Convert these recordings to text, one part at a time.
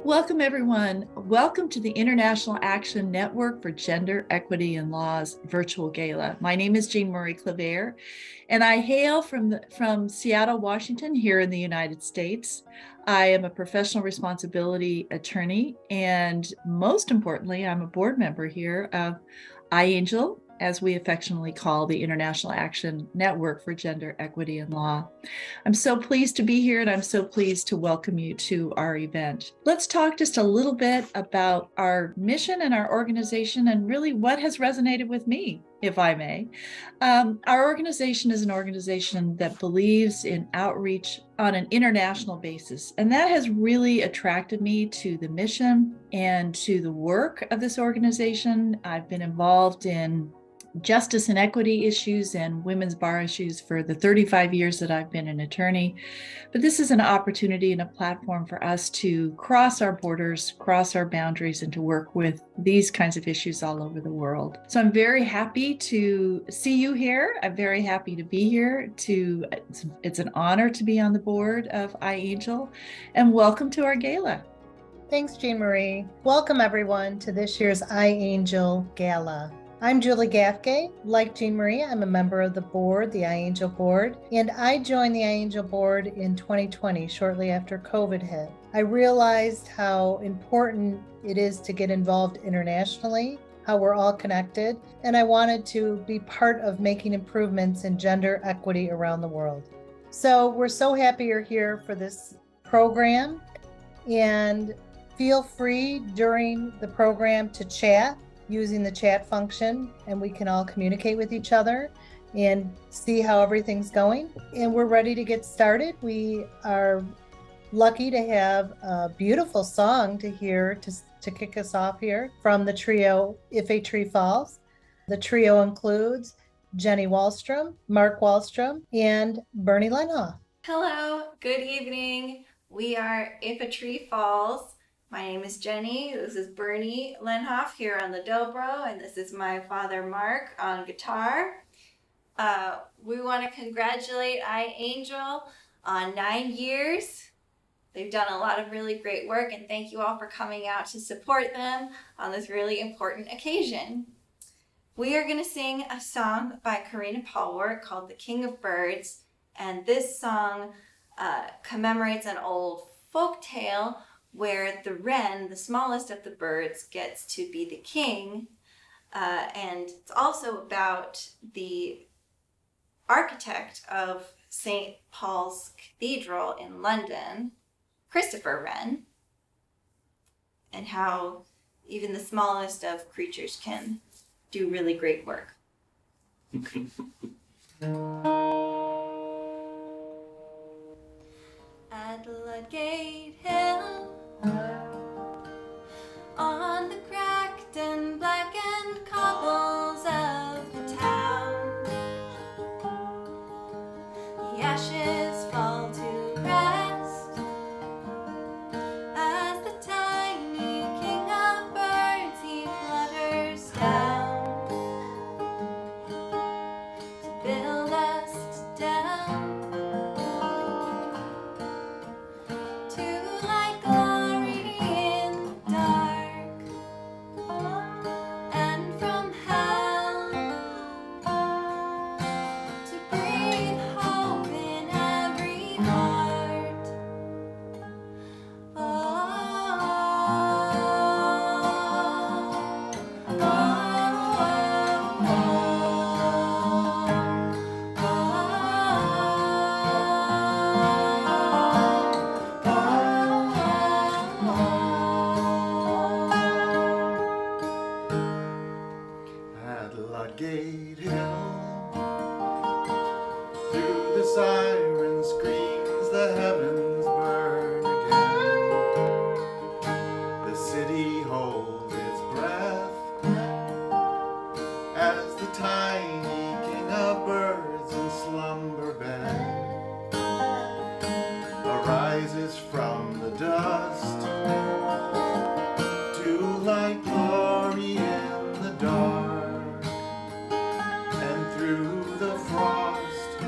Welcome, everyone. Welcome to the International Action Network for Gender, Equity, and Law's virtual gala. My name is Jean Marie Claver, and I hail from Seattle, Washington, here in the United States. I am a professional responsibility attorney, and most importantly, I'm a board member here of IANGEL, as we affectionately call the International Action Network for Gender, Equity, and Law. I'm so pleased to be here, and I'm so pleased to welcome you to our event. Let's talk just a little bit about our mission and our organization, and really what has resonated with me, if I may. Our organization is an organization that believes in outreach on an international basis, and that has really attracted me to the mission and to the work of this organization. I've been involved in justice and equity issues and women's bar issues for the 35 years that I've been an attorney. But this is an opportunity and a platform for us to cross our borders, cross our boundaries, and to work with these kinds of issues all over the world. So I'm very happy to see you here. I'm very happy to be here. It's an honor to be on the board of IANGEL, and welcome to our gala. Thanks, Jean Marie. Welcome, everyone, to this year's IANGEL Gala. I'm Julie Gaffgay. Like Jean Marie, I'm a member of the board, the IANGEL board, and I joined the IANGEL board in 2020, shortly after COVID hit. I realized how important it is to get involved internationally, how we're all connected, and I wanted to be part of making improvements in gender equity around the world. So we're so happy you're here for this program, and feel free during the program to chat using the chat function, and we can all communicate with each other and see how everything's going. And we're ready to get started. We are lucky to have a beautiful song to hear to kick us off here from the trio If a Tree Falls. The trio includes Jenny Wallstrom, Mark Wallstrom, and Bernie Lenhoff. Hello, good evening. We are If a Tree Falls. My name is Jenny. This is Bernie Lenhoff here on the dobro, and this is my father Mark on guitar. We want to congratulate IANGEL on 9 years. They've done a lot of really great work, and thank you all for coming out to support them on this really important occasion. We are going to sing a song by Karina Polwart called The King of Birds, and this song commemorates an old folk tale where the wren, the smallest of the birds, gets to be the king. And it's also about the architect of St. Paul's Cathedral in London, Christopher Wren, and how even the smallest of creatures can do really great work. At Ludgate Hill, on the cracked and blackened cobbles of the town, the ashes fall to rest as the tiny king of birds he flutters down to build us down. Ludgate Hill, through the siren screams the heavens burn again. The city holds its breath as the tiny king of birds in slumber bed arises from the dust to light glory in the dark. Through the frost,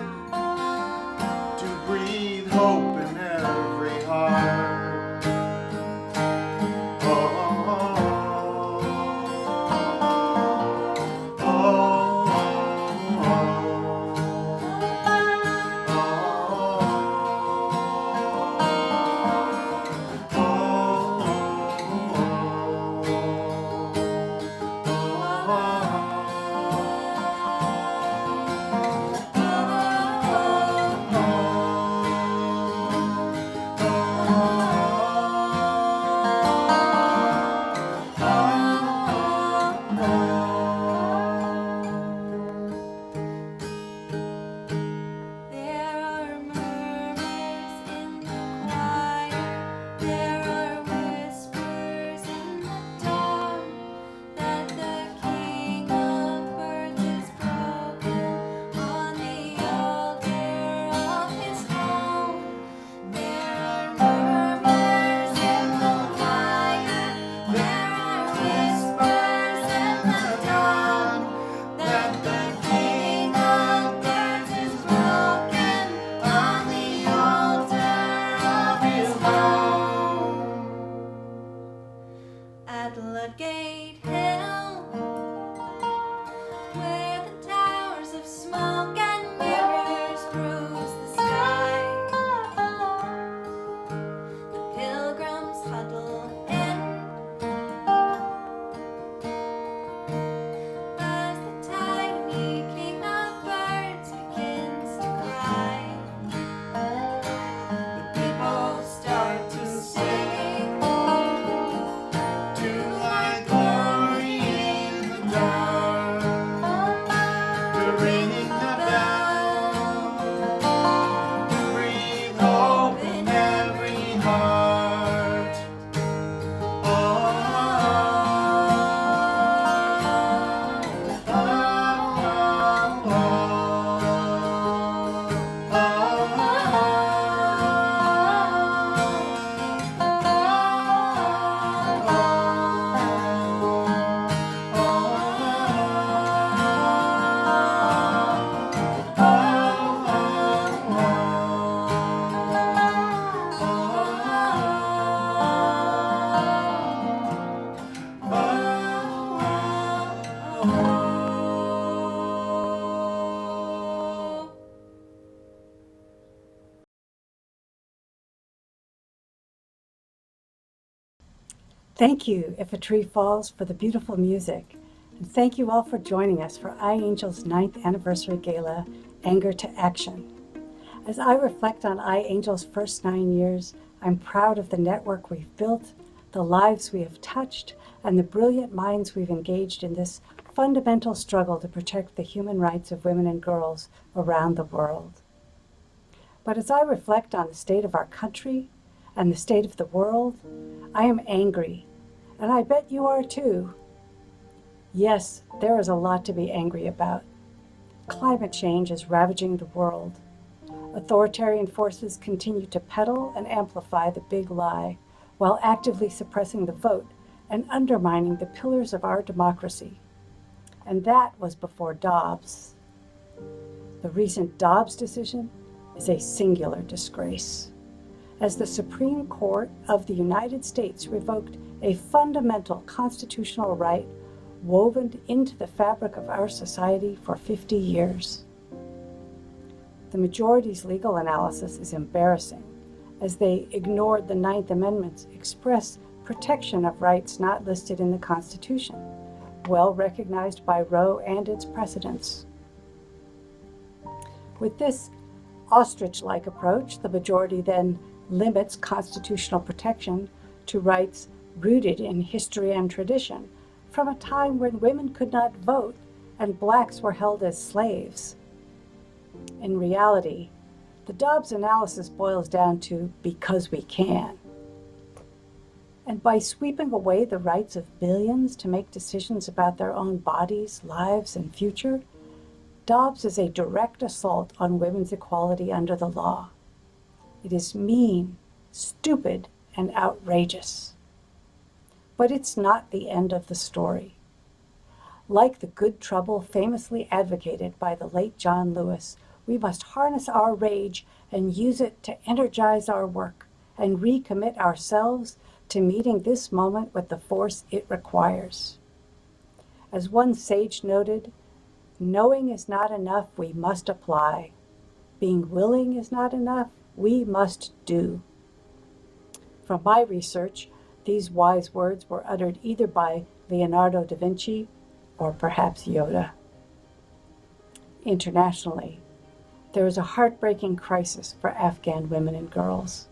Smoke and mirrors bruise the sky. The pilgrims huddle in as the tiny king of birds begins to cry. The people start to sing to thy glory in the dark. They're ringing the bell, breathe hope in every heart. Thank you, If a Tree Falls, for the beautiful music. And thank you all for joining us for iAngel's 9th Anniversary Gala, Anger to Action. As I reflect on iAngel's first 9 years, I'm proud of the network we've built, the lives we have touched, and the brilliant minds we've engaged in this fundamental struggle to protect the human rights of women and girls around the world. But as I reflect on the state of our country and the state of the world, I am angry, and I bet you are too. Yes, there is a lot to be angry about. Climate change is ravaging the world. Authoritarian forces continue to peddle and amplify the big lie while actively suppressing the vote and undermining the pillars of our democracy. And that was before Dobbs. The recent Dobbs decision is a singular disgrace, as the Supreme Court of the United States revoked a fundamental constitutional right woven into the fabric of our society for 50 years. The majority's legal analysis is embarrassing, as they ignored the Ninth Amendment's express protection of rights not listed in the Constitution, well recognized by Roe and its precedents. With this ostrich-like approach, the majority then limits constitutional protection to rights rooted in history and tradition, from a time when women could not vote and blacks were held as slaves. In reality, the Dobbs analysis boils down to because we can. And by sweeping away the rights of billions to make decisions about their own bodies, lives, and future, Dobbs is a direct assault on women's equality under the law. It is mean, stupid, and outrageous. But it's not the end of the story. Like the good trouble famously advocated by the late John Lewis, we must harness our rage and use it to energize our work and recommit ourselves to meeting this moment with the force it requires. As one sage noted, knowing is not enough, we must apply. Being willing is not enough, we must do. From my research, these wise words were uttered either by Leonardo da Vinci or perhaps Yoda. Internationally, there is a heartbreaking crisis for Afghan women and girls.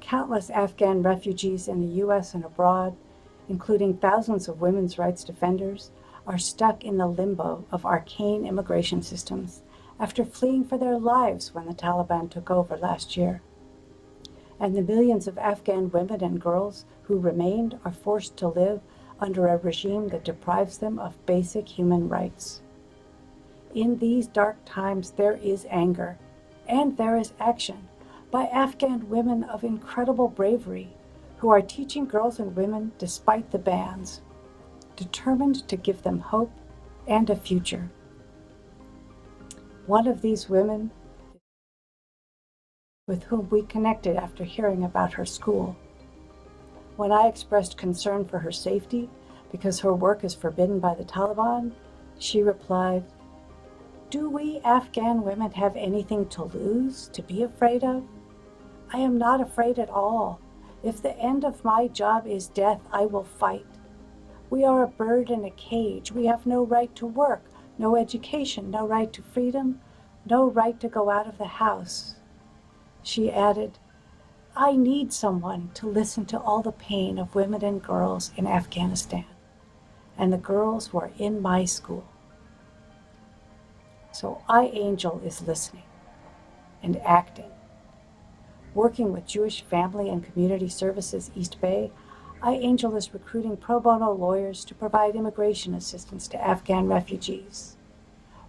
Countless Afghan refugees in the U.S. and abroad, including thousands of women's rights defenders, are stuck in the limbo of arcane immigration systems after fleeing for their lives when the Taliban took over last year. And the millions of Afghan women and girls who remained are forced to live under a regime that deprives them of basic human rights. In these dark times, there is anger, and there is action by Afghan women of incredible bravery who are teaching girls and women despite the bans, determined to give them hope and a future. One of these women with whom we connected after hearing about her school. When I expressed concern for her safety because her work is forbidden by the Taliban, she replied, Do we Afghan women have anything to lose, to be afraid of? I am not afraid at all. If the end of my job is death, I will fight. We are a bird in a cage. We have no right to work, no education, no right to freedom, no right to go out of the house. She added, I need someone to listen to all the pain of women and girls in Afghanistan. And the girls were in my school. So IANGEL is listening and acting. Working with Jewish Family and Community Services East Bay, IANGEL is recruiting pro bono lawyers to provide immigration assistance to Afghan refugees.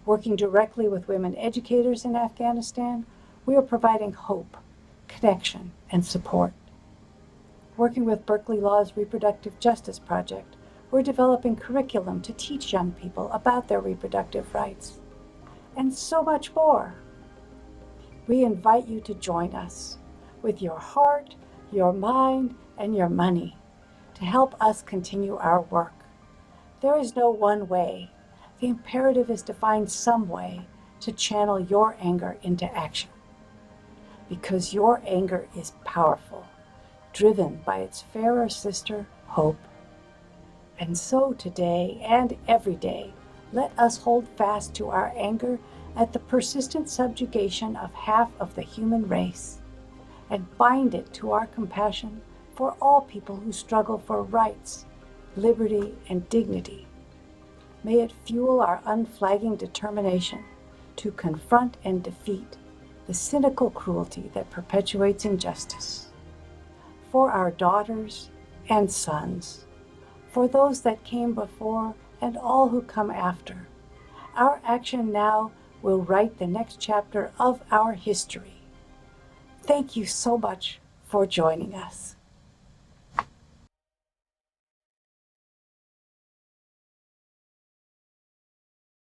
Working directly with women educators in Afghanistan, we are providing hope, connection, and support. Working with Berkeley Law's Reproductive Justice Project, we're developing curriculum to teach young people about their reproductive rights. And so much more. We invite you to join us with your heart, your mind, and your money to help us continue our work. There is no one way. The imperative is to find some way to channel your anger into action. Because your anger is powerful, driven by its fairer sister, hope. And so today and every day, let us hold fast to our anger at the persistent subjugation of half of the human race, and bind it to our compassion for all people who struggle for rights, liberty, and dignity. May it fuel our unflagging determination to confront and defeat the cynical cruelty that perpetuates injustice. For our daughters and sons, for those that came before and all who come after, our action now will write the next chapter of our history. Thank you so much for joining us.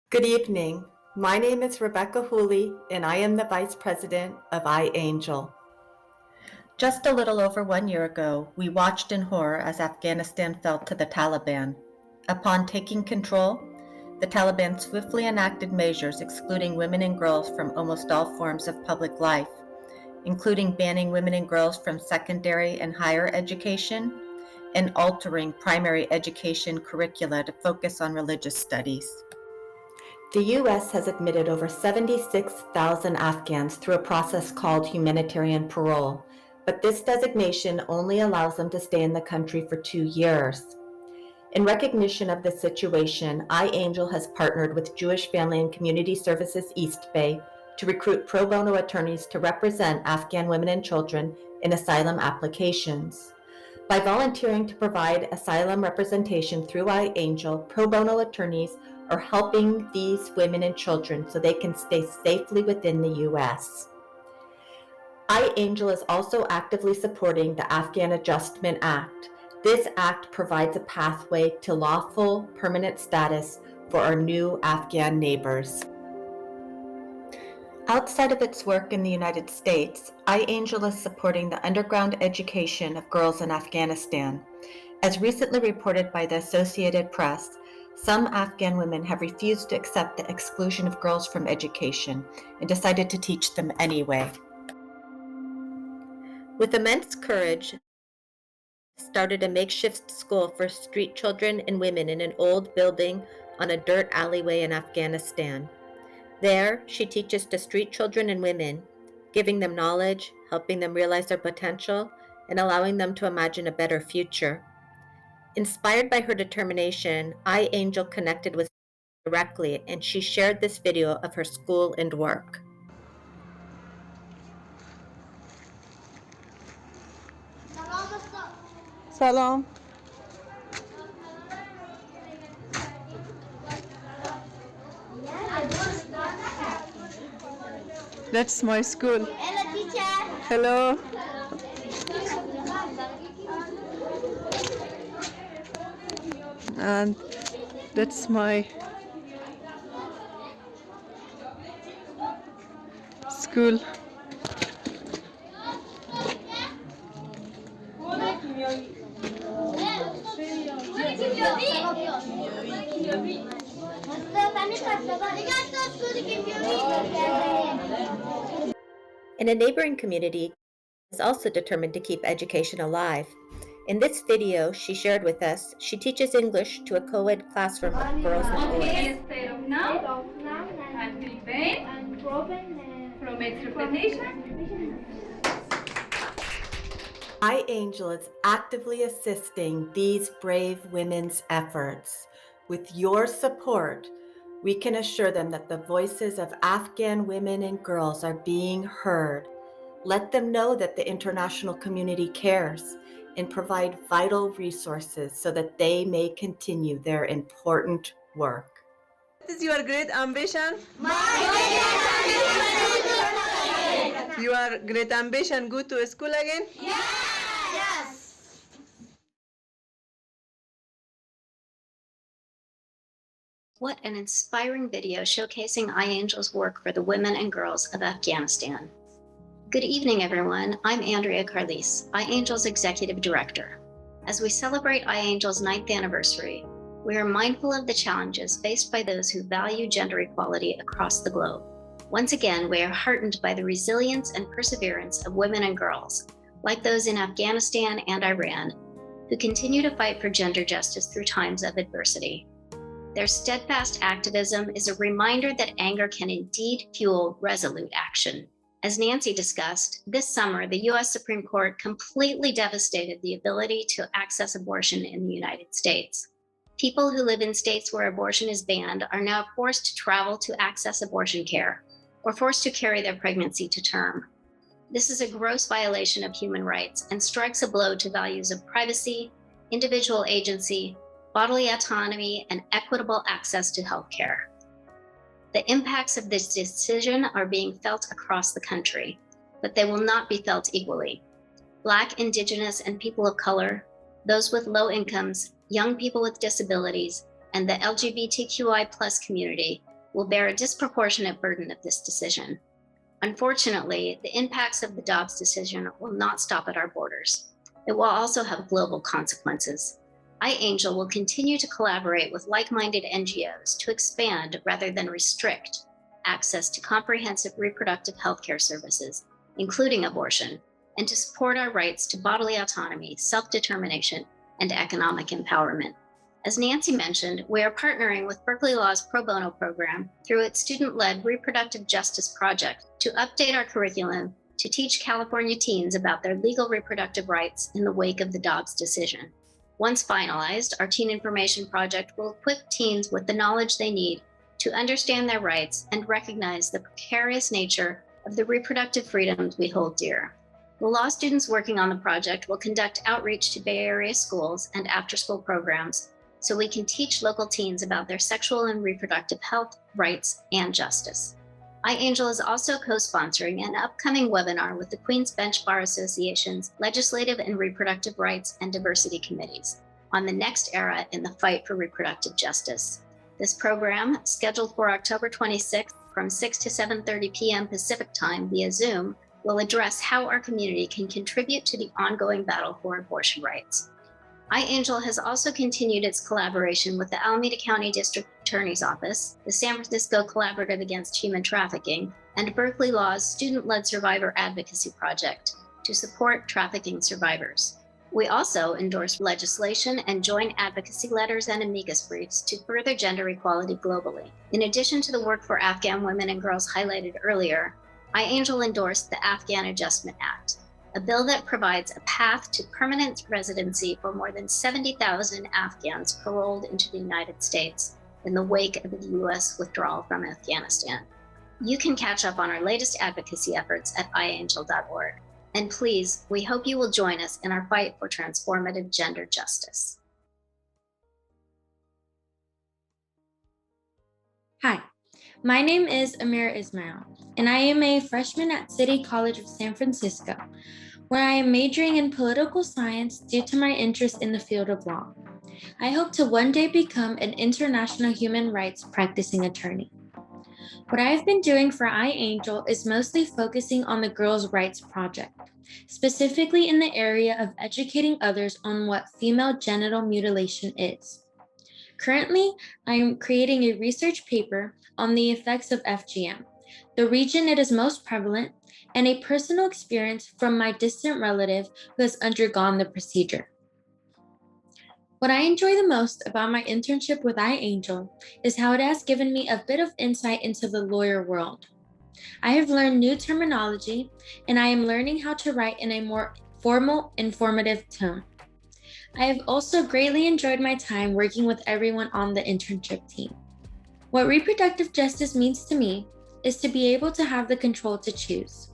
Good evening. My name is Rebecca Hooley, and I am the Vice President of IANGEL. Just a little over 1 year ago, we watched in horror as Afghanistan fell to the Taliban. Upon taking control, the Taliban swiftly enacted measures excluding women and girls from almost all forms of public life, including banning women and girls from secondary and higher education and altering primary education curricula to focus on religious studies. The U.S. has admitted over 76,000 Afghans through a process called humanitarian parole, but this designation only allows them to stay in the country for 2 years. In recognition of this situation, IANGEL has partnered with Jewish Family and Community Services East Bay to recruit pro bono attorneys to represent Afghan women and children in asylum applications. By volunteering to provide asylum representation through IANGEL, pro bono attorneys are helping these women and children so they can stay safely within the U.S. IANGEL is also actively supporting the Afghan Adjustment Act. This act provides a pathway to lawful permanent status for our new Afghan neighbors. Outside of its work in the United States, IANGEL is supporting the underground education of girls in Afghanistan. As recently reported by the Associated Press, some Afghan women have refused to accept the exclusion of girls from education and decided to teach them anyway. With immense courage, started a makeshift school for street children and women in an old building on a dirt alleyway in Afghanistan. There, she teaches to street children and women, giving them knowledge, helping them realize their potential, and allowing them to imagine a better future. Inspired by her determination, IANGEL connected with her directly, and she shared this video of her school and work. Salam. That's my school. Hello, teacher. Hello. And that's my school. In a neighboring community, is also determined to keep education alive. In this video she shared with us, she teaches English to a co-ed classroom of girls and boys. Instead of now and prevent from its repetition. iAngel is actively assisting these brave women's efforts. With your support, we can assure them that the voices of Afghan women and girls are being heard. Let them know that the international community cares and provide vital resources so that they may continue their important work. What is your great ambition? Your great ambition go to school again? What an inspiring video showcasing iAngel's work for the women and girls of Afghanistan. Good evening, everyone. I'm Andrea Carlise, iAngel's Executive Director. As we celebrate iAngel's 9th anniversary, we are mindful of the challenges faced by those who value gender equality across the globe. Once again, we are heartened by the resilience and perseverance of women and girls, like those in Afghanistan and Iran, who continue to fight for gender justice through times of adversity. Their steadfast activism is a reminder that anger can indeed fuel resolute action. As Nancy discussed, this summer, the U.S. Supreme Court completely devastated the ability to access abortion in the United States. People who live in states where abortion is banned are now forced to travel to access abortion care or forced to carry their pregnancy to term. This is a gross violation of human rights and strikes a blow to values of privacy, individual agency, bodily autonomy, and equitable access to health care. The impacts of this decision are being felt across the country, but they will not be felt equally. Black, Indigenous, and people of color, those with low incomes, young people with disabilities, and the LGBTQI+ community will bear a disproportionate burden of this decision. Unfortunately, the impacts of the Dobbs decision will not stop at our borders. It will also have global consequences. iAngel will continue to collaborate with like-minded NGOs to expand rather than restrict access to comprehensive reproductive health care services, including abortion, and to support our rights to bodily autonomy, self-determination, and economic empowerment. As Nancy mentioned, we are partnering with Berkeley Law's Pro Bono program through its student-led Reproductive Justice Project to update our curriculum to teach California teens about their legal reproductive rights in the wake of the Dobbs decision. Once finalized, our Teen Information Project will equip teens with the knowledge they need to understand their rights and recognize the precarious nature of the reproductive freedoms we hold dear. The law students working on the project will conduct outreach to Bay Area schools and after-school programs so we can teach local teens about their sexual and reproductive health, rights, and justice. iAngel is also co-sponsoring an upcoming webinar with the Queens Bench Bar Association's Legislative and Reproductive Rights and Diversity Committees on the next era in the fight for reproductive justice. This program, scheduled for October 26th from 6 to 7:30 p.m. Pacific Time via Zoom, will address how our community can contribute to the ongoing battle for abortion rights. iAngel has also continued its collaboration with the Alameda County District Attorney's Office, the San Francisco Collaborative Against Human Trafficking, and Berkeley Law's Student-Led Survivor Advocacy Project to support trafficking survivors. We also endorse legislation and joint advocacy letters and amicus briefs to further gender equality globally. In addition to the work for Afghan women and girls highlighted earlier, iAngel endorsed the Afghan Adjustment Act, a bill that provides a path to permanent residency for more than 70,000 Afghans paroled into the United States in the wake of the U.S. withdrawal from Afghanistan. You can catch up on our latest advocacy efforts at iangel.org. And please, we hope you will join us in our fight for transformative gender justice. Hi, my name is Amir Ismail, and I am a freshman at City College of San Francisco, where I am majoring in political science due to my interest in the field of law. I hope to one day become an international human rights practicing attorney. What I have been doing for iAngel is mostly focusing on the Girls' Rights Project, specifically in the area of educating others on what female genital mutilation is. Currently, I am creating a research paper on the effects of FGM, the region it is most prevalent, and a personal experience from my distant relative who has undergone the procedure. What I enjoy the most about my internship with iAngel is how it has given me a bit of insight into the lawyer world. I have learned new terminology, and I am learning how to write in a more formal, informative tone. I have also greatly enjoyed my time working with everyone on the internship team. What reproductive justice means to me is to be able to have the control to choose.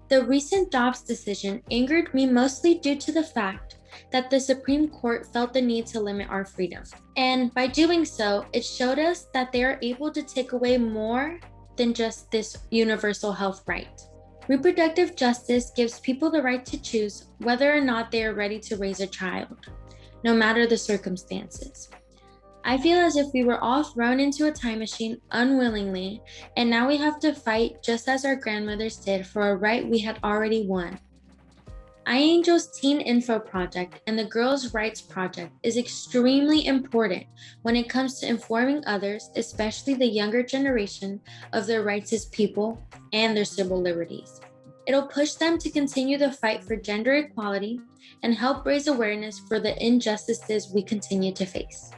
The recent Dobbs decision angered me mostly due to the fact that the Supreme Court felt the need to limit our freedom. And by doing so, it showed us that they are able to take away more than just this universal health right. Reproductive justice gives people the right to choose whether or not they are ready to raise a child, no matter the circumstances. I feel as if we were all thrown into a time machine unwillingly, and now we have to fight just as our grandmothers did for a right we had already won. iAngel's Teen Info Project and the Girls' Rights Project is extremely important when it comes to informing others, especially the younger generation, of their rights as people and their civil liberties. It'll push them to continue the fight for gender equality and help raise awareness for the injustices we continue to face.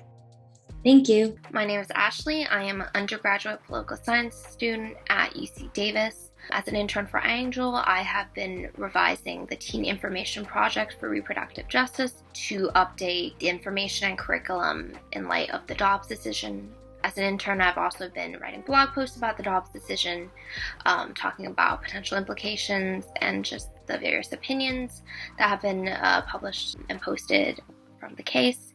Thank you. My name is Ashley. I am an undergraduate political science student at UC Davis. As an intern for iAngel, I have been revising the Teen Information Project for Reproductive Justice to update the information and curriculum in light of the Dobbs decision. As an intern, I've also been writing blog posts about the Dobbs decision, talking about potential implications and just the various opinions that have been published and posted from the case.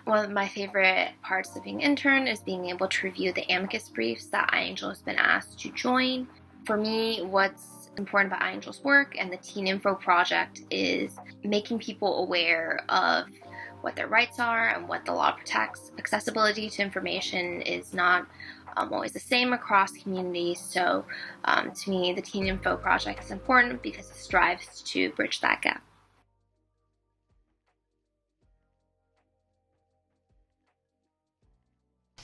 One of my favorite parts of being an intern is being able to review the amicus briefs that iAngel has been asked to join. For me, what's important about iAngel's work and the Teen Info Project is making people aware of what their rights are and what the law protects. Accessibility to information is not always the same across communities, so to me, the Teen Info Project is important because it strives to bridge that gap.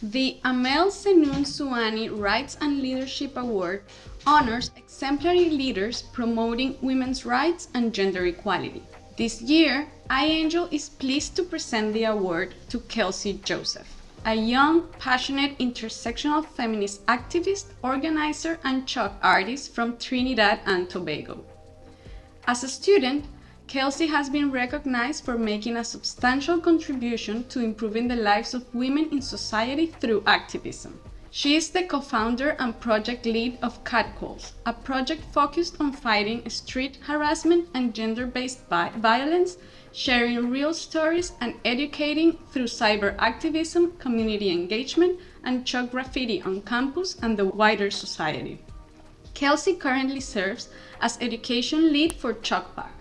The Amel Senun Suani Rights and Leadership Award honors exemplary leaders promoting women's rights and gender equality. This year, iAngel is pleased to present the award to Kelsie Joseph, a young, passionate intersectional feminist activist, organizer, and chalk artist from Trinidad and Tobago. As a student, Kelsie has been recognized for making a substantial contribution to improving the lives of women in society through activism. She is the co-founder and project lead of Catcalls, a project focused on fighting street harassment and gender-based violence, sharing real stories and educating through cyber activism, community engagement, and chalk graffiti on campus and the wider society. Kelsie currently serves as education lead for Chalkback,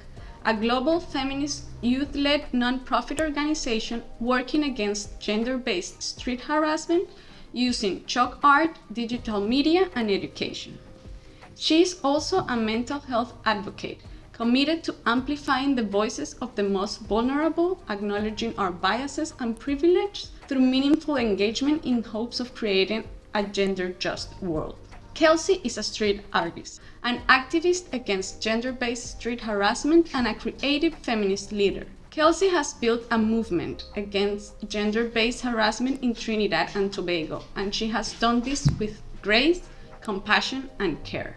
a global feminist youth-led nonprofit organization working against gender-based street harassment using chalk art, digital media, and education. She is also a mental health advocate, committed to amplifying the voices of the most vulnerable, acknowledging our biases and privilege through meaningful engagement in hopes of creating a gender-just world. Kelsie is a street artist, an activist against gender-based street harassment, and a creative feminist leader. Kelsie has built a movement against gender-based harassment in Trinidad and Tobago, and she has done this with grace, compassion, and care.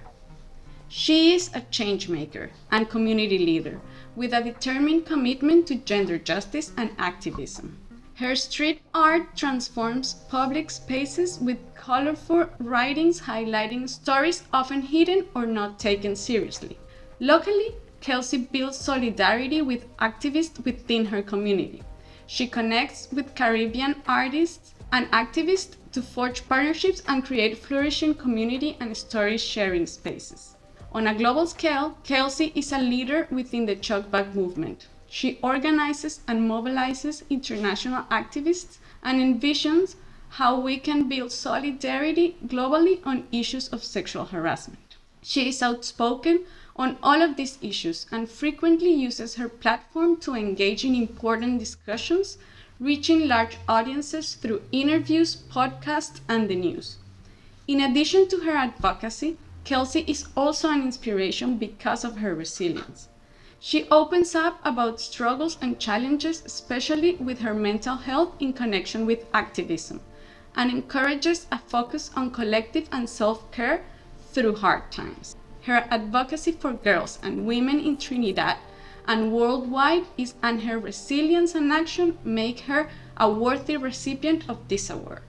She is a change maker and community leader with a determined commitment to gender justice and activism. Her street art transforms public spaces with colorful writings highlighting stories often hidden or not taken seriously. Locally, Kelsie builds solidarity with activists within her community. She connects with Caribbean artists and activists to forge partnerships and create flourishing community and story sharing spaces. On a global scale, Kelsie is a leader within the Chalkback movement. She organizes and mobilizes international activists and envisions how we can build solidarity globally on issues of sexual harassment. She is outspoken on all of these issues and frequently uses her platform to engage in important discussions, reaching large audiences through interviews, podcasts, and the news. In addition to her advocacy, Kelsie is also an inspiration because of her resilience. She opens up about struggles and challenges, especially with her mental health in connection with activism, and encourages a focus on collective and self-care through hard times. Her advocacy for girls and women in Trinidad and worldwide and her resilience and action make her a worthy recipient of this award.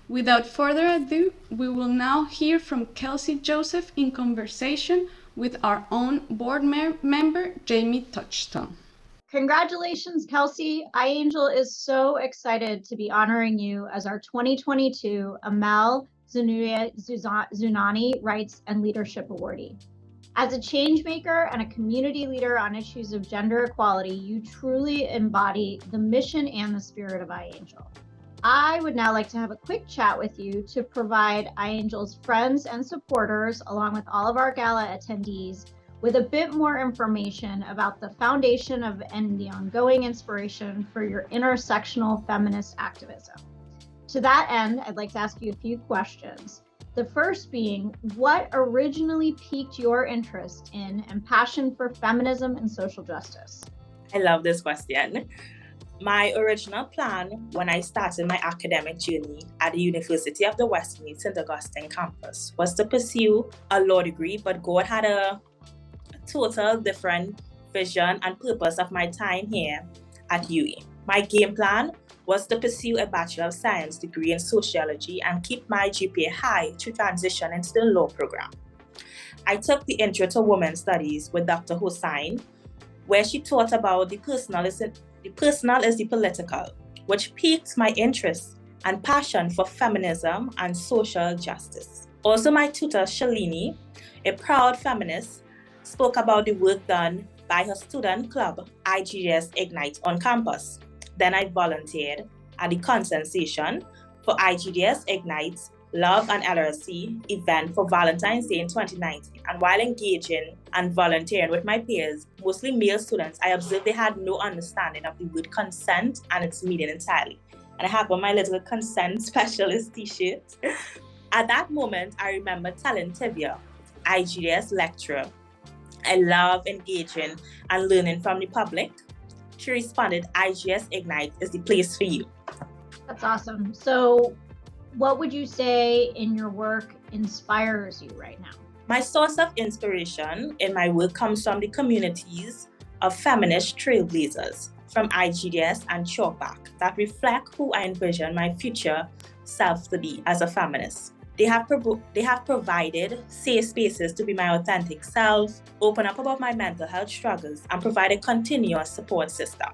Without further ado, we will now hear from Kelsie Joseph in conversation with our own board member, Jamie Touchstone. Congratulations, Kelsie. iAngel is so excited to be honoring you as our 2022 Amal Zunani Rights and Leadership Awardee. As a change maker and a community leader on issues of gender equality, you truly embody the mission and the spirit of iAngel. I would now like to have a quick chat with you to provide iAngel's friends and supporters, along with all of our gala attendees, with a bit more information about the foundation of and the ongoing inspiration for your intersectional feminist activism. To that end, I'd like to ask you a few questions. The first being, what originally piqued your interest in and passion for feminism and social justice? I love this question. My original plan when I started my academic journey at the University of the Westmead St. Augustine campus was to pursue a law degree, but God had a total different vision and purpose of my time here at UE. My game plan was to pursue a Bachelor of Science degree in sociology and keep my GPA high to transition into the law program. I took the Intro to Women's Studies with Dr. Hossain, where she taught about the personal is the political, which piqued my interest and passion for feminism and social justice. Also, my tutor, Shalini, a proud feminist, spoke about the work done by her student club, IGS Ignite, on campus. Then I volunteered at the Consensation for IGDS Ignite's Love and LRC event for Valentine's Day in 2019. And while engaging and volunteering with my peers, mostly male students, I observed they had no understanding of the word consent and its meaning entirely. And I have on my little consent specialist t-shirt. At that moment, I remember telling Tivia, IGDS lecturer, I love engaging and learning from the public. She responded, IGS Ignite is the place for you. That's awesome. So what would you say in your work inspires you right now? My source of inspiration in my work comes from the communities of feminist trailblazers from IGDS and Chalkback that reflect who I envision my future self to be as a feminist. They have provided safe spaces to be my authentic self, open up about my mental health struggles, and provide a continuous support system.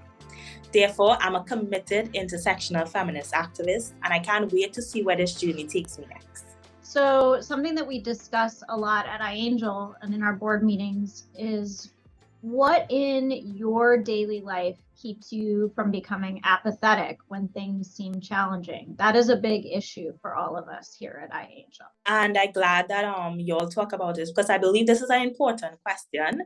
Therefore, I'm a committed intersectional feminist activist, and I can't wait to see where this journey takes me next. So something that we discuss a lot at iAngel and in our board meetings is what in your daily life keeps you from becoming apathetic when things seem challenging? That is a big issue for all of us here at iAngel. And I'm glad that you all talk about this because I believe this is an important question.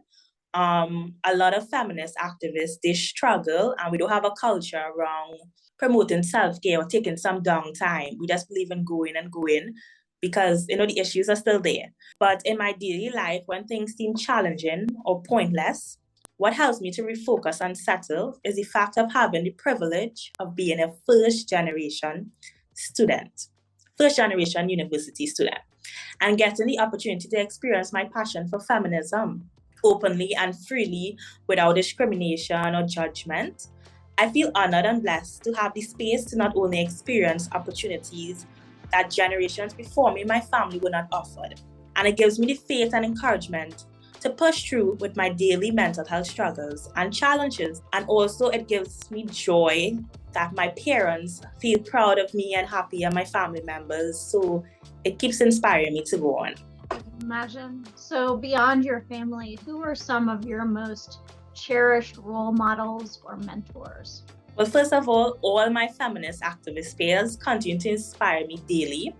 A lot of feminist activists, they struggle and we don't have a culture around promoting self-care or taking some downtime. We just believe in going and going because, the issues are still there. But in my daily life, when things seem challenging or pointless, what helps me to refocus and settle is the fact of having the privilege of being a first-generation university student, and getting the opportunity to experience my passion for feminism openly and freely without discrimination or judgment. I feel honored and blessed to have the space to not only experience opportunities that generations before me and my family were not offered, and it gives me the faith and encouragement to push through with my daily mental health struggles and challenges. And also it gives me joy that my parents feel proud of me and happy and my family members. So it keeps inspiring me to go on. Imagine. So beyond your family, who are some of your most cherished role models or mentors? Well, first of all my feminist activist peers continue to inspire me daily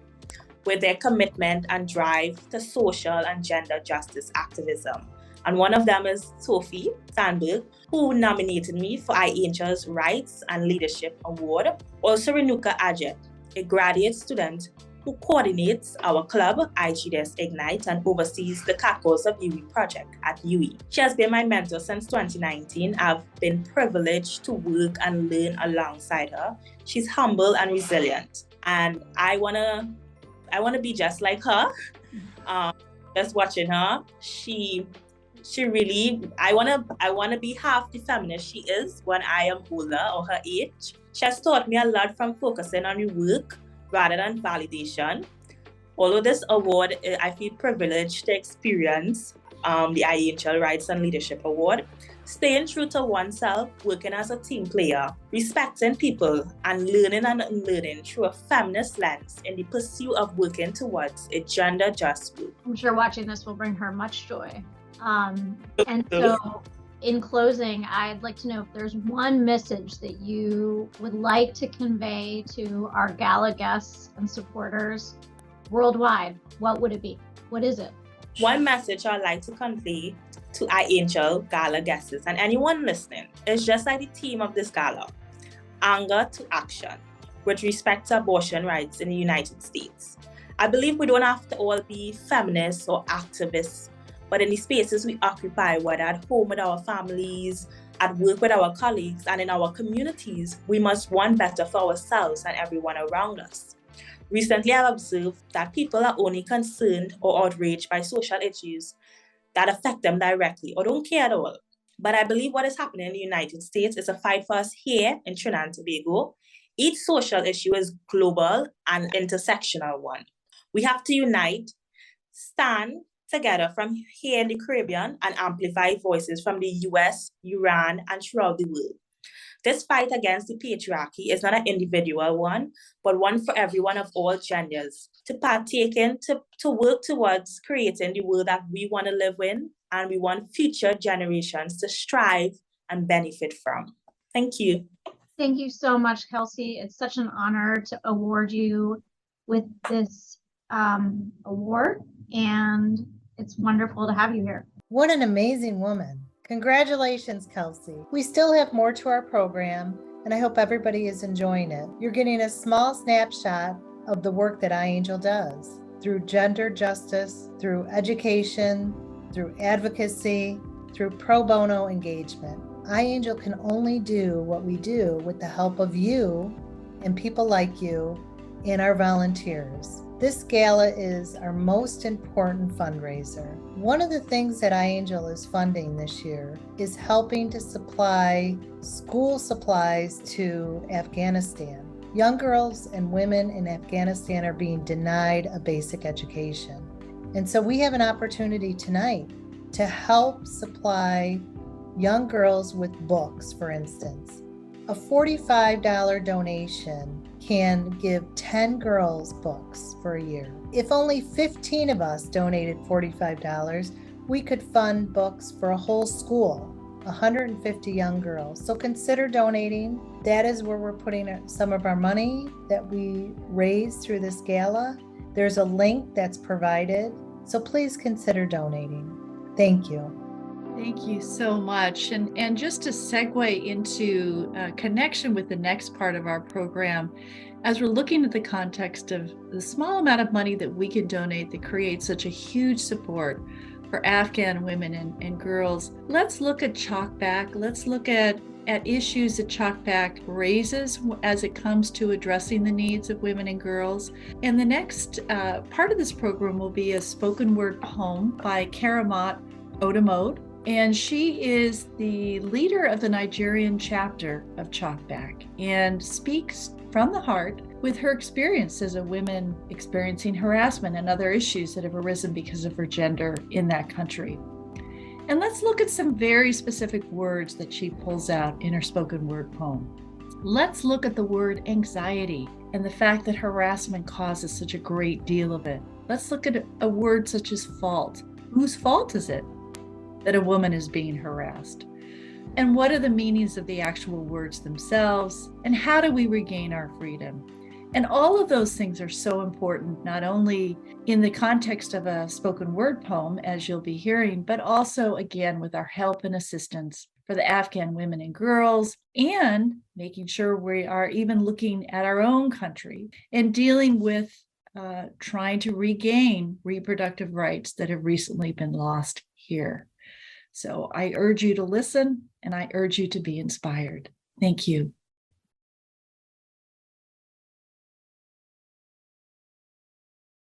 with their commitment and drive to social and gender justice activism. And one of them is Sophie Sandberg, who nominated me for iAngel's Rights and Leadership Award. Also Renuka Ajit, a graduate student who coordinates our club, IGDS Ignite, and oversees the Catcalls of UE project at UE. She has been my mentor since 2019. I've been privileged to work and learn alongside her. She's humble and resilient, and I wanna be just like her. Just watching her, she really, I wanna be half the feminist she is when I am older or her age. She has taught me a lot from focusing on the work rather than validation. Although this award, I feel privileged to experience the IANGEL Rights and Leadership Award. Staying true to oneself, working as a team player, respecting people, and learning and unlearning through a feminist lens in the pursuit of working towards a gender-just world. I'm sure watching this will bring her much joy. And so, in closing, I'd like to know if there's one message that you would like to convey to our gala guests and supporters worldwide. What would it be? What is it? One message I'd like to convey to IANGEL gala guests and anyone listening is just like the theme of this gala: anger to action with respect to abortion rights in the United States. I believe we don't have to all be feminists or activists, but in the spaces we occupy, whether at home with our families, at work with our colleagues, and in our communities, we must want better for ourselves and everyone around us. Recently, I've observed that people are only concerned or outraged by social issues that affect them directly or don't care at all. But I believe what is happening in the United States is a fight for us here in Trinidad and Tobago. Each social issue is global and intersectional one. We have to unite, stand together from here in the Caribbean, and amplify voices from the US, Iran, and throughout the world. This fight against the patriarchy is not an individual one, but one for everyone of all genders to partake in, to work towards creating the world that we want to live in and we want future generations to strive and benefit from. Thank you. Thank you so much, Kelsie. It's such an honor to award you with this award, and it's wonderful to have you here. What an amazing woman. Congratulations, Kelsie. We still have more to our program, and I hope everybody is enjoying it. You're getting a small snapshot of the work that IANGEL does through gender justice, through education, through advocacy, through pro bono engagement. IANGEL can only do what we do with the help of you and people like you and our volunteers. This gala is our most important fundraiser. One of the things that IANGEL is funding this year is helping to supply school supplies to Afghanistan. Young girls and women in Afghanistan are being denied a basic education. And so we have an opportunity tonight to help supply young girls with books, for instance. A $45 donation can give 10 girls books for a year. If only 15 of us donated $45, we could fund books for a whole school, 150 young girls. So consider donating. That is where we're putting some of our money that we raise through this gala. There's a link that's provided, so please consider donating. Thank you. Thank you so much. And just to segue into connection with the next part of our program, as we're looking at the context of the small amount of money that we can donate that creates such a huge support for Afghan women and girls, let's look at Chalkback. Let's look at issues that Chalkback raises as it comes to addressing the needs of women and girls. And the next part of this program will be a spoken word poem by Karamat Odumode. And she is the leader of the Nigerian chapter of Chalkback and speaks from the heart with her experience as a woman experiencing harassment and other issues that have arisen because of her gender in that country. And let's look at some very specific words that she pulls out in her spoken word poem. Let's look at the word anxiety and the fact that harassment causes such a great deal of it. Let's look at a word such as fault. Whose fault is it that a woman is being harassed? And what are the meanings of the actual words themselves? And how do we regain our freedom? And all of those things are so important, not only in the context of a spoken word poem, as you'll be hearing, but also, again, with our help and assistance for the Afghan women and girls, and making sure we are even looking at our own country and dealing with trying to regain reproductive rights that have recently been lost here. So I urge you to listen, and I urge you to be inspired. Thank you.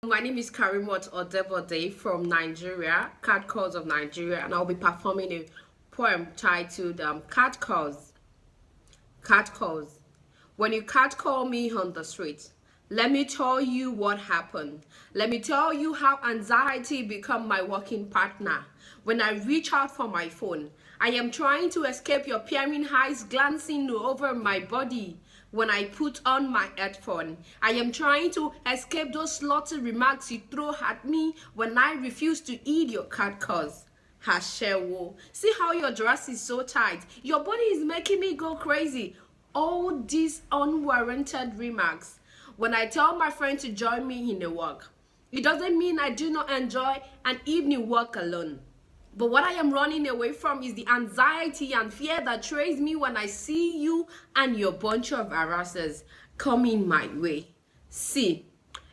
My name is Karimot Odebode from Nigeria, Cat Calls of Nigeria, and I'll be performing a poem titled Cat Calls. Cat Calls. When you cat call me on the street, let me tell you what happened. Let me tell you how anxiety become my working partner. When I reach out for my phone, I am trying to escape your peering eyes glancing over my body. When I put on my headphone, I am trying to escape those slutty remarks you throw at me when I refuse to eat your cat calls. Hashewo, see how your dress is so tight. Your body is making me go crazy. All these unwarranted remarks. When I tell my friend to join me in a walk, it doesn't mean I do not enjoy an evening walk alone. But what I am running away from is the anxiety and fear that trace me when I see you and your bunch of harassers coming my way. See,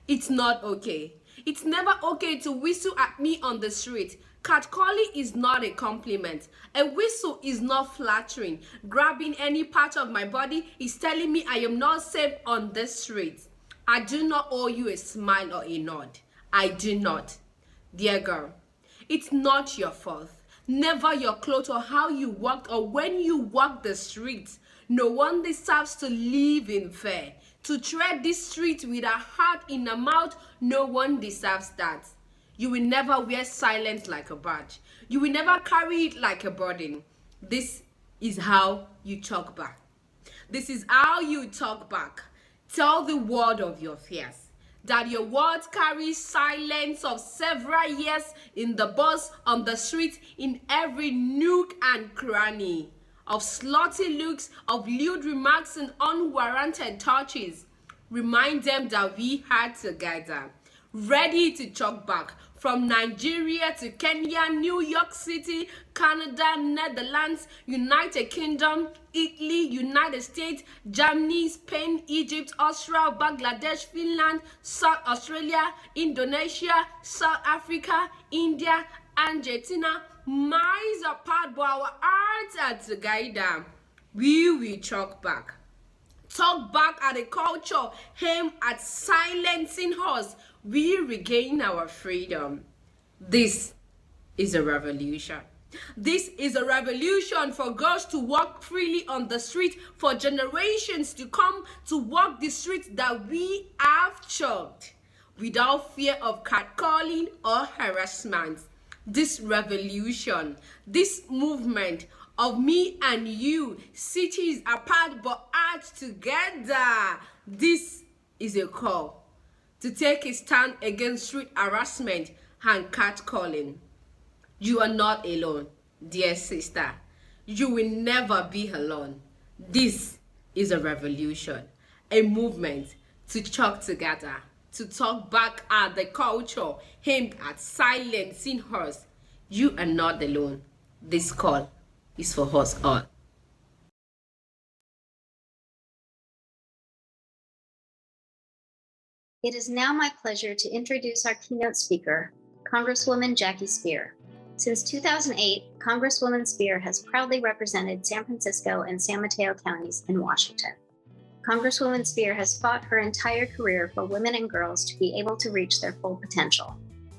it's not okay. It's never okay to whistle at me on the street. Catcalling is not a compliment. A whistle is not flattering. Grabbing any part of my body is telling me I am not safe on the street. I do not owe you a smile or a nod. I do not. Dear girl, it's not your fault. Never your clothes or how you walked or when you walk the streets. No one deserves to live in fear. To tread this street with a heart in a mouth, no one deserves that. You will never wear silence like a badge. You will never carry it like a burden. This is how you talk back. This is how you talk back. Tell the world of your fears. That your words carry silence of several years in the bus, on the street, in every nook and cranny. Of slutty looks, of lewd remarks and unwarranted touches. Remind them that we are together. Ready to talk back from Nigeria to Kenya, New York City, Canada, Netherlands, United Kingdom, Italy, United States, Germany, Spain, Egypt, Australia, Bangladesh, Finland, South Australia, Indonesia, South Africa, India, Argentina, miles apart, but our hearts are together. We will talk back. Talk back at a culture aimed at silencing us. We regain our freedom. This is a revolution. This is a revolution for girls to walk freely on the street, for generations to come to walk the streets that we have chalked, without fear of catcalling or harassment. This revolution, this movement of me and you, cities apart but hearts together. This is a call to take a stand against street harassment and catcalling. You are not alone, dear sister. You will never be alone. This is a revolution, a movement to talk together, to talk back at the culture aimed at silencing us. You are not alone. This call is for us all. It is now my pleasure to introduce our keynote speaker, Congresswoman Jackie Speier. Since 2008, Congresswoman Speier has proudly represented San Francisco and San Mateo counties in Washington. Congresswoman Speier has fought her entire career for women and girls to be able to reach their full potential.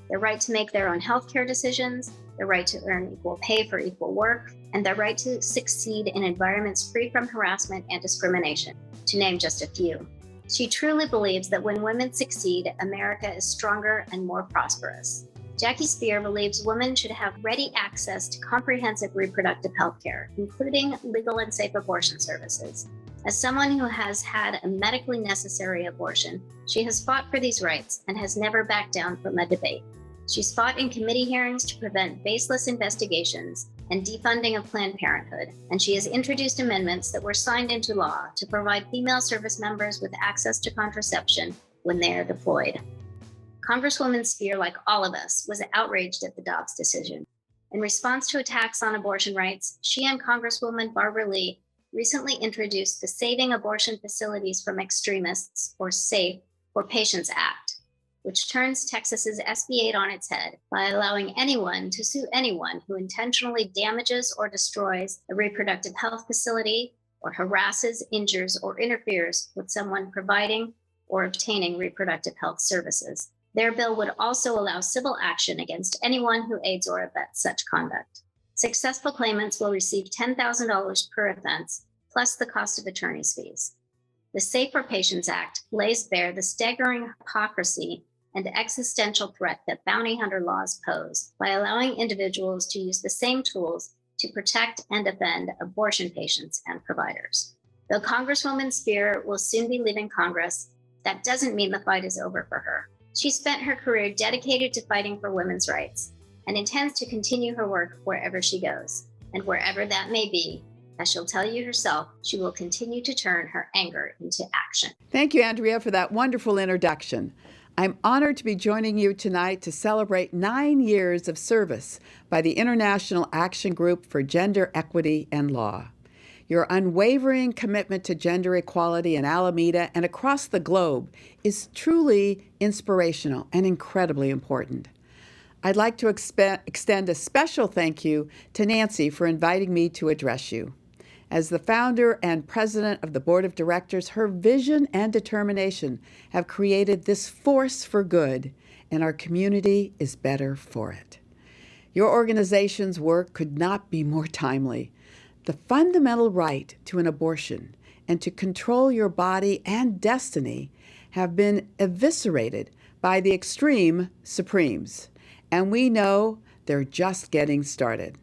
Their right to make their own healthcare decisions, their right to earn equal pay for equal work, and their right to succeed in environments free from harassment and discrimination, to name just a few. She truly believes that when women succeed, America is stronger and more prosperous. Jackie Speier believes women should have ready access to comprehensive reproductive health care, including legal and safe abortion services. As someone who has had a medically necessary abortion, she has fought for these rights and has never backed down from a debate. She's fought in committee hearings to prevent baseless investigations and defunding of Planned Parenthood, and she has introduced amendments that were signed into law to provide female service members with access to contraception when they are deployed. Congresswoman Speier, like all of us, was outraged at the Dobbs decision. In response to attacks on abortion rights, she and Congresswoman Barbara Lee recently introduced the Saving Abortion Facilities from Extremists, or SAFE, for Patients Act. which turns Texas's SB 8 on its head by allowing anyone to sue anyone who intentionally damages or destroys a reproductive health facility or harasses, injures, or interferes with someone providing or obtaining reproductive health services. Their bill would also allow civil action against anyone who aids or abets such conduct. Successful claimants will receive $10,000 per offense, plus the cost of attorney's fees. The Safer Patients Act lays bare the staggering hypocrisy and existential threat that bounty hunter laws pose by allowing individuals to use the same tools to protect and defend abortion patients and providers. Though Congresswoman Speier will soon be leaving Congress, that doesn't mean the fight is over for her. She spent her career dedicated to fighting for women's rights and intends to continue her work wherever she goes. And wherever that may be, as she'll tell you herself, she will continue to turn her anger into action. Thank you, Andrea, for that wonderful introduction. I'm honored to be joining you tonight to celebrate 9 years of service by the International Action Group for Gender Equity and Law. Your unwavering commitment to gender equality in Alameda and across the globe is truly inspirational and incredibly important. I'd like to extend a special thank you to Nancy for inviting me to address you. As the founder and president of the board of directors, her vision and determination have created this force for good, and our community is better for it. Your organization's work could not be more timely. The fundamental right to an abortion and to control your body and destiny have been eviscerated by the extreme Supremes, and we know they're just getting started.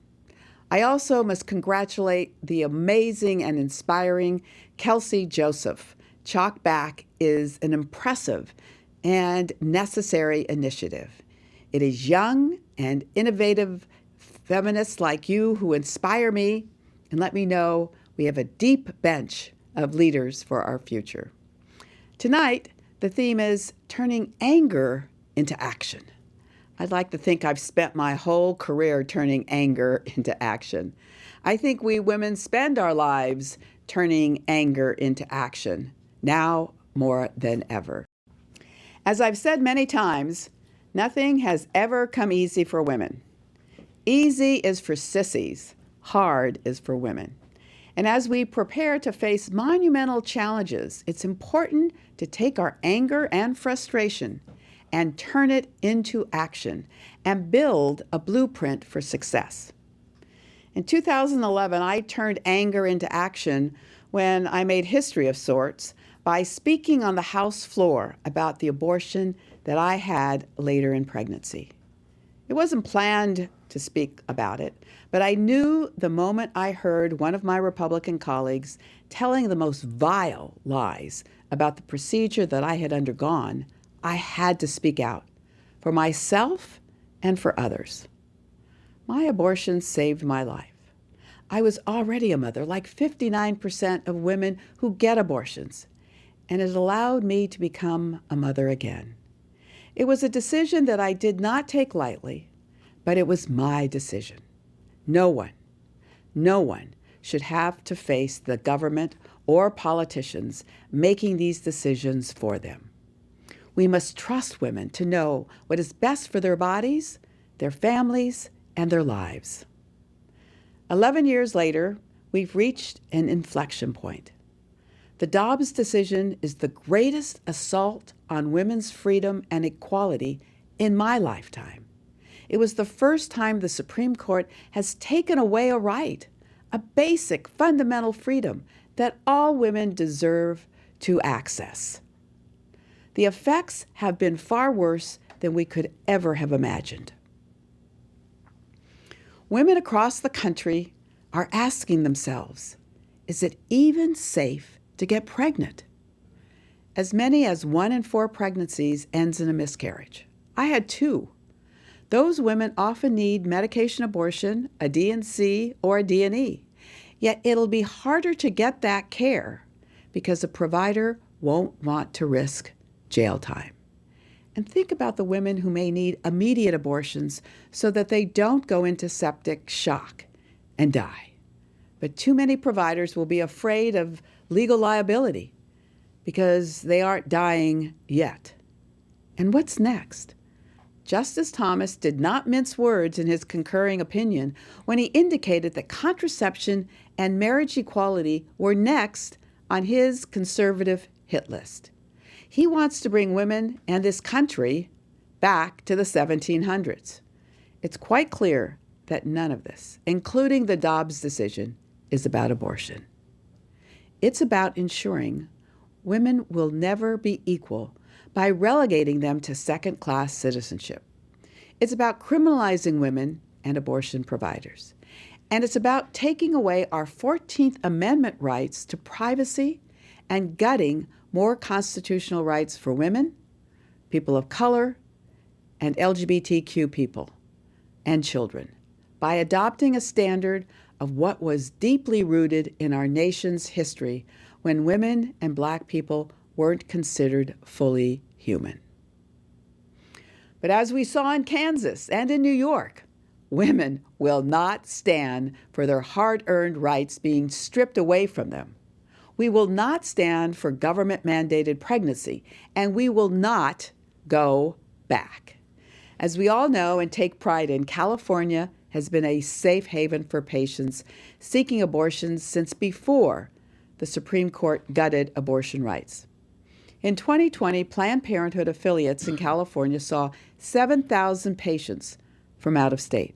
I also must congratulate the amazing and inspiring Kelsie Joseph. Chalk Back is an impressive and necessary initiative. It is young and innovative feminists like you who inspire me and let me know we have a deep bench of leaders for our future. Tonight, the theme is turning anger into action. I'd like to think I've spent my whole career turning anger into action. I think we women spend our lives turning anger into action, now more than ever. As I've said many times, nothing has ever come easy for women. Easy is for sissies, hard is for women. And as we prepare to face monumental challenges, it's important to take our anger and frustration and turn it into action and build a blueprint for success. In 2011, I turned anger into action when I made history of sorts by speaking on the House floor about the abortion that I had later in pregnancy. It wasn't planned to speak about it, but I knew the moment I heard one of my Republican colleagues telling the most vile lies about the procedure that I had undergone, I had to speak out for myself and for others. My abortion saved my life. I was already a mother, like 59% of women who get abortions, and it allowed me to become a mother again. It was a decision that I did not take lightly, but it was my decision. No one should have to face the government or politicians making these decisions for them. We must trust women to know what is best for their bodies, their families, and their lives. 11 years later, we've reached an inflection point. The Dobbs decision is the greatest assault on women's freedom and equality in my lifetime. It was the first time the Supreme Court has taken away a right, a basic fundamental freedom that all women deserve to access. The effects have been far worse than we could ever have imagined. Women across the country are asking themselves, is it even safe to get pregnant? As many as 1 in 4 pregnancies ends in a miscarriage. I had 2. Those women often need medication abortion, a D&C, or a D&E. Yet it'll be harder to get that care because a provider won't want to risk jail time. And think about the women who may need immediate abortions so that they don't go into septic shock and die. But too many providers will be afraid of legal liability because they aren't dying yet. And what's next? Justice Thomas did not mince words in his concurring opinion when he indicated that contraception and marriage equality were next on his conservative hit list. He wants to bring women and this country back to the 1700s. It's quite clear that none of this, including the Dobbs decision, is about abortion. It's about ensuring women will never be equal by relegating them to second-class citizenship. It's about criminalizing women and abortion providers. And it's about taking away our 14th Amendment rights to privacy and gutting more constitutional rights for women, people of color, and LGBTQ people and children by adopting a standard of what was deeply rooted in our nation's history when women and Black people weren't considered fully human. But as we saw in Kansas and in New York, women will not stand for their hard-earned rights being stripped away from them. We will not stand for government-mandated pregnancy, and we will not go back. As we all know and take pride in, California has been a safe haven for patients seeking abortions since before the Supreme Court gutted abortion rights. In 2020, Planned Parenthood affiliates in California saw 7,000 patients from out of state.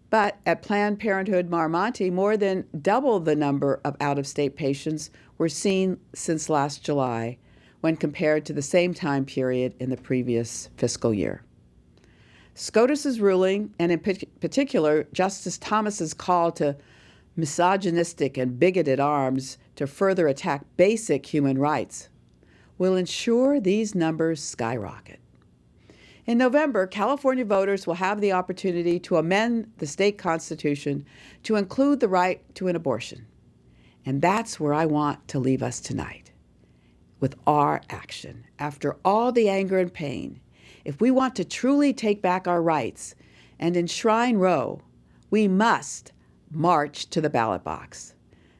But at Planned Parenthood Marmonte, more than double the number of out-of-state patients were seen since last July when compared to the same time period in the previous fiscal year. SCOTUS's ruling, and in particular Justice Thomas's call to misogynistic and bigoted arms to further attack basic human rights, will ensure these numbers skyrocket. In November, California voters will have the opportunity to amend the state constitution to include the right to an abortion. And that's where I want to leave us tonight, with our action. After all the anger and pain, if we want to truly take back our rights and enshrine Roe, we must march to the ballot box.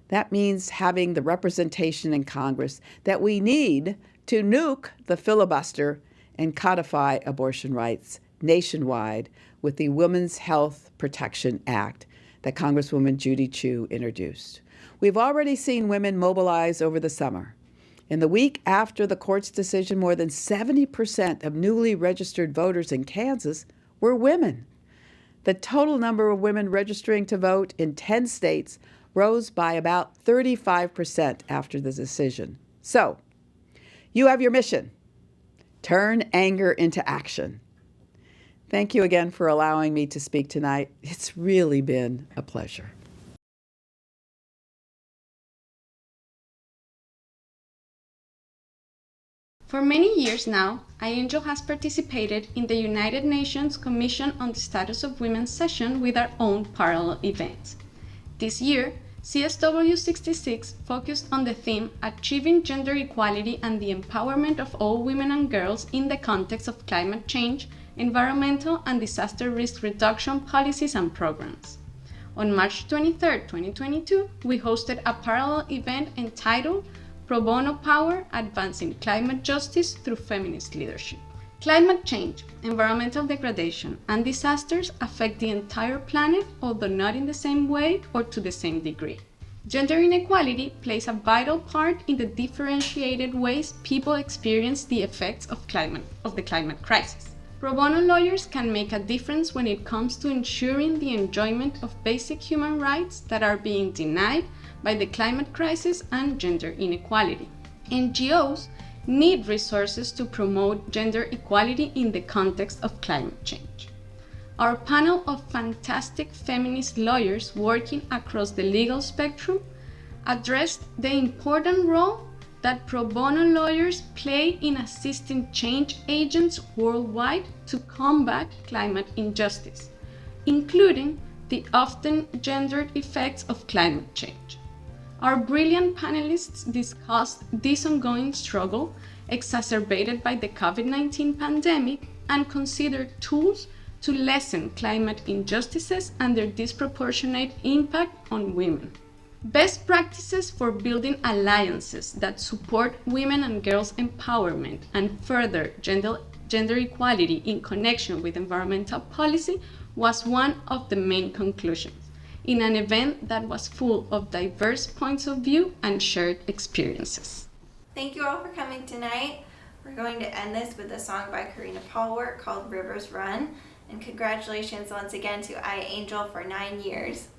That means having the representation in Congress that we need to nuke the filibuster and codify abortion rights nationwide with the Women's Health Protection Act that Congresswoman Judy Chu introduced. We've already seen women mobilize over the summer. In the week after the court's decision, more than 70% of newly registered voters in Kansas were women. The total number of women registering to vote in 10 states rose by about 35% after the decision. So, you have your mission. Turn anger into action. Thank you again for allowing me to speak tonight. It's really been a pleasure. For many years now, IANGEL has participated in the United Nations Commission on the Status of Women session with our own parallel events. This year, CSW 66 focused on the theme Achieving Gender Equality and the Empowerment of All Women and Girls in the Context of Climate Change, Environmental and Disaster Risk Reduction Policies and Programs. On March 23, 2022, we hosted a parallel event entitled Pro Bono Power, Advancing Climate Justice Through Feminist Leadership. Climate change, environmental degradation, and disasters affect the entire planet, although not in the same way or to the same degree. Gender inequality plays a vital part in the differentiated ways people experience the effects of the climate crisis. Pro bono lawyers can make a difference when it comes to ensuring the enjoyment of basic human rights that are being denied by the climate crisis and gender inequality. NGOs need resources to promote gender equality in the context of climate change. Our panel of fantastic feminist lawyers working across the legal spectrum addressed the important role that pro bono lawyers play in assisting change agents worldwide to combat climate injustice, including the often gendered effects of climate change. Our brilliant panelists discussed this ongoing struggle exacerbated by the COVID-19 pandemic and considered tools to lessen climate injustices and their disproportionate impact on women. Best practices for building alliances that support women and girls' empowerment and further gender equality in connection with environmental policy was one of the main conclusions, in an event that was full of diverse points of view and shared experiences. Thank you all for coming tonight. We're going to end this with a song by Karina Paulwart called Rivers Run. And congratulations once again to IANGEL for 9 years.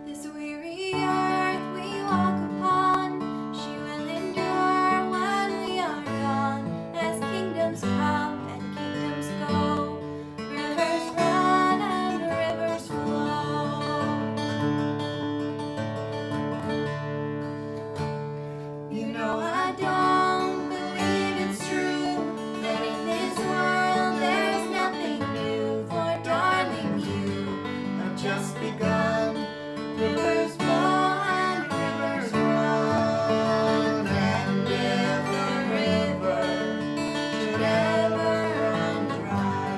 This weary earth we walk upon, she will endure when we are gone. As kingdoms come and kingdoms go, rivers run and rivers flow. You know I don't believe it's true that in this world there's nothing new. For darling, you have just begun. Rivers flow and rivers run, and if the river should ever run dry,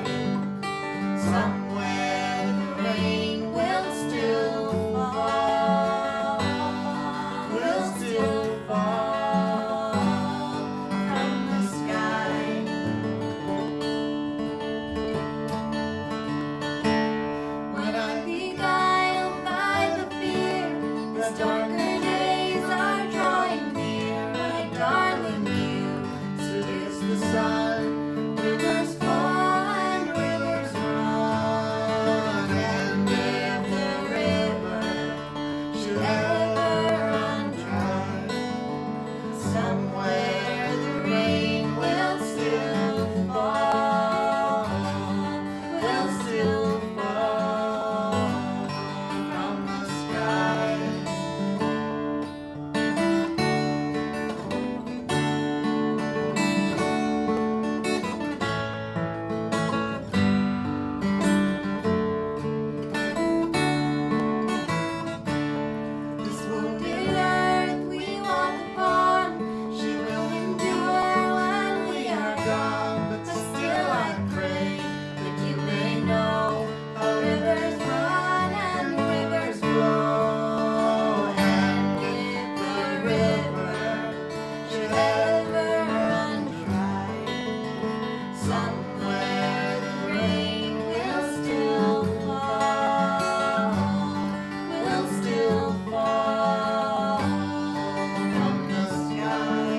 somewhere the rain will still fall, will still fall from the sky. When I'm beguiled by the fear, as darker days are drawing near, my darling, you seduce the sun. Rivers flow and rivers run, and if the river should ever run dry, somewhere the rain will still fall, will still fall from the sky. This wounded earth we walk upon, she will endure when we are gone. But still I pray that you may know how rivers run and rivers flow. And if the river should ever run dry, somewhere the rain will still fall, will still fall from the sky.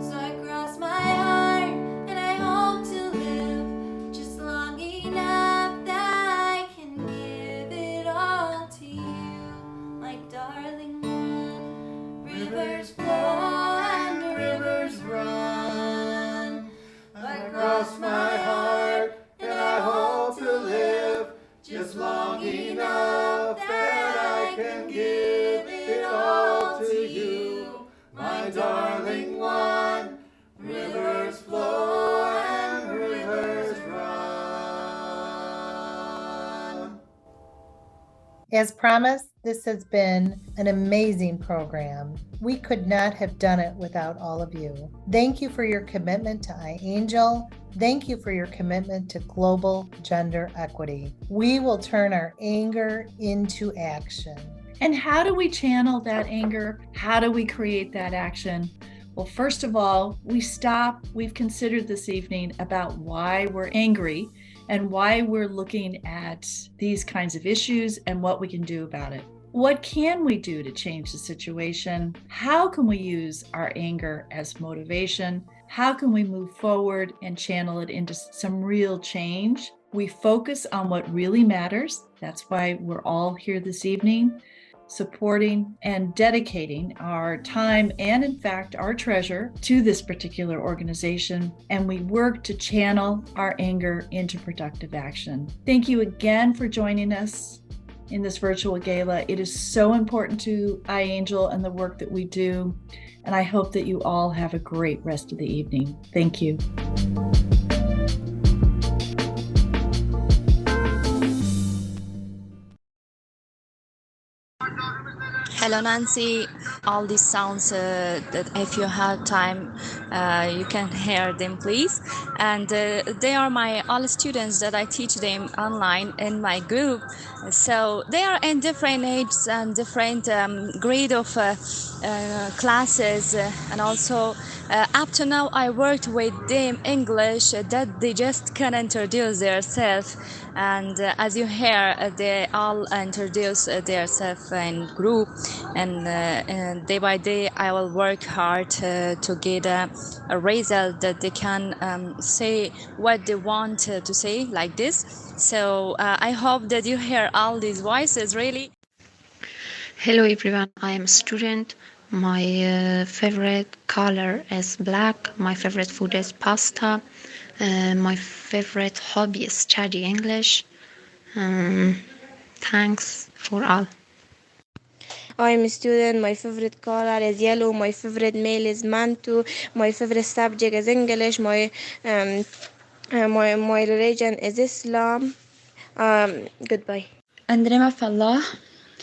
So I cross my heart and I hope to live just long enough that I can give it all to you, my darling one. Rivers flow and rivers run. I cross my heart and I hope to live just long enough that I can give it all to you, my darling one. Rivers flow and rivers run. As promised, this has been an amazing program. We could not have done it without all of you. Thank you for your commitment to IANGEL. Thank you for your commitment to global gender equity. We will turn our anger into action. And how do we channel that anger? How do we create that action? Well, first of all, we've considered this evening about why we're angry and why we're looking at these kinds of issues and what we can do about it. What can we do to change the situation? How can we use our anger as motivation? How can we move forward and channel it into some real change? We focus on what really matters. That's why we're all here this evening, supporting and dedicating our time and, in fact, our treasure to this particular organization. And we work to channel our anger into productive action. Thank you again for joining us in this virtual gala. It is so important to IANGEL and the work that we do. And I hope that you all have a great rest of the evening. Thank you. Hello, Nancy. All these sounds that if you have time, you can hear them, please. And they are my all students that I teach them online in my group. So they are in different ages and different grade of classes, and also up to now I worked with them English that they just can introduce themselves, and as you hear they all introduce themselves in group, and day by day I will work hard to get a result that they can say what they want to say like this. So I hope that you hear all these voices really. Hello everyone, I am a student. My favorite color is black. My favorite food is pasta. My favorite hobby is study English. Thanks for all. I'm a student. My favorite color is yellow. My favorite meal is mantu. My favorite subject is English. My religion is Islam. Goodbye. Andrema Fallah.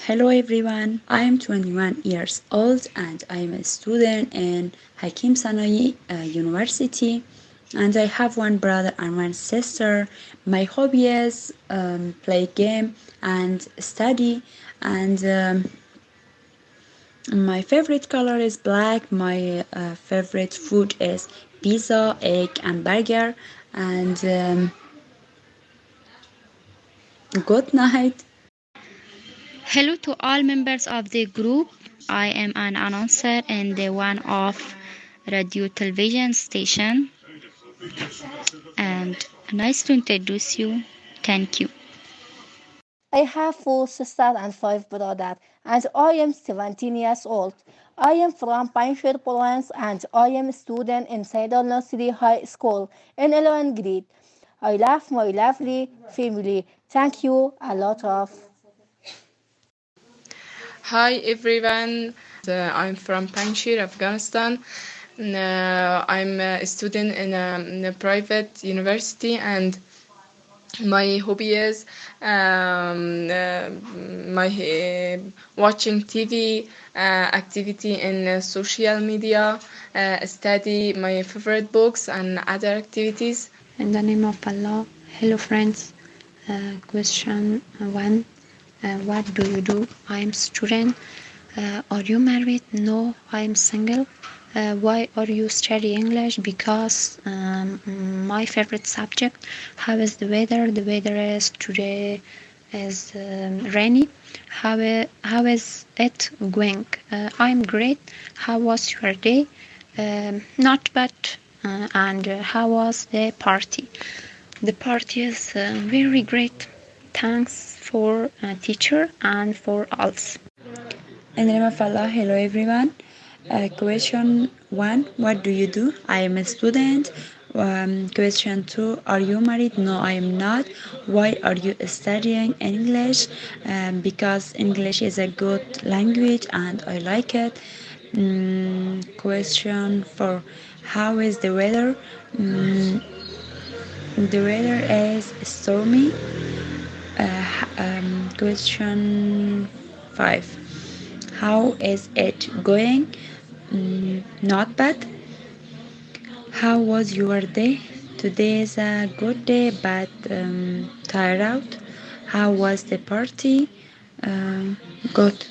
Hello everyone, I am 21 years old and I am a student in Hakim Sanai University, and I have one brother and one sister. My hobby is play game and study, and my favorite color is black. My favorite food is pizza, egg and burger, and good night. Hello to all members of the group. I am an announcer in the one of radio television station, and nice to introduce you. Thank you. I have 4 sisters and 5 brothers, and I am 17 years old. I am from Pineshare, Province, and I am a student in Cedar City High School in 11th grade. I love my lovely family. Thank you a lot of. Hi everyone, I'm from Panjshir, Afghanistan. I'm a student in a private university, and my hobby is watching TV, activity in social media, study my favorite books and other activities. In the name of Allah, hello friends. Question 1. What do you do? I am student. Are you married? No, I am single. Why are you study English? Because my favorite subject. How is the weather? The weather is today is rainy. How is it going? I'm great. How was your day? Not bad. And how was the party? The party is very great. Thanks for teacher and for us. In the name of Allah, hello everyone. Question 1, what do you do? I am a student. Question 2, are you married? No, I am not. Why are you studying English? Because English is a good language and I like it. Question 4, how is the weather? The weather is stormy. Question 5, how is it going? Not bad. How was your day? Today is a good day, but tired out. How was the party? Good.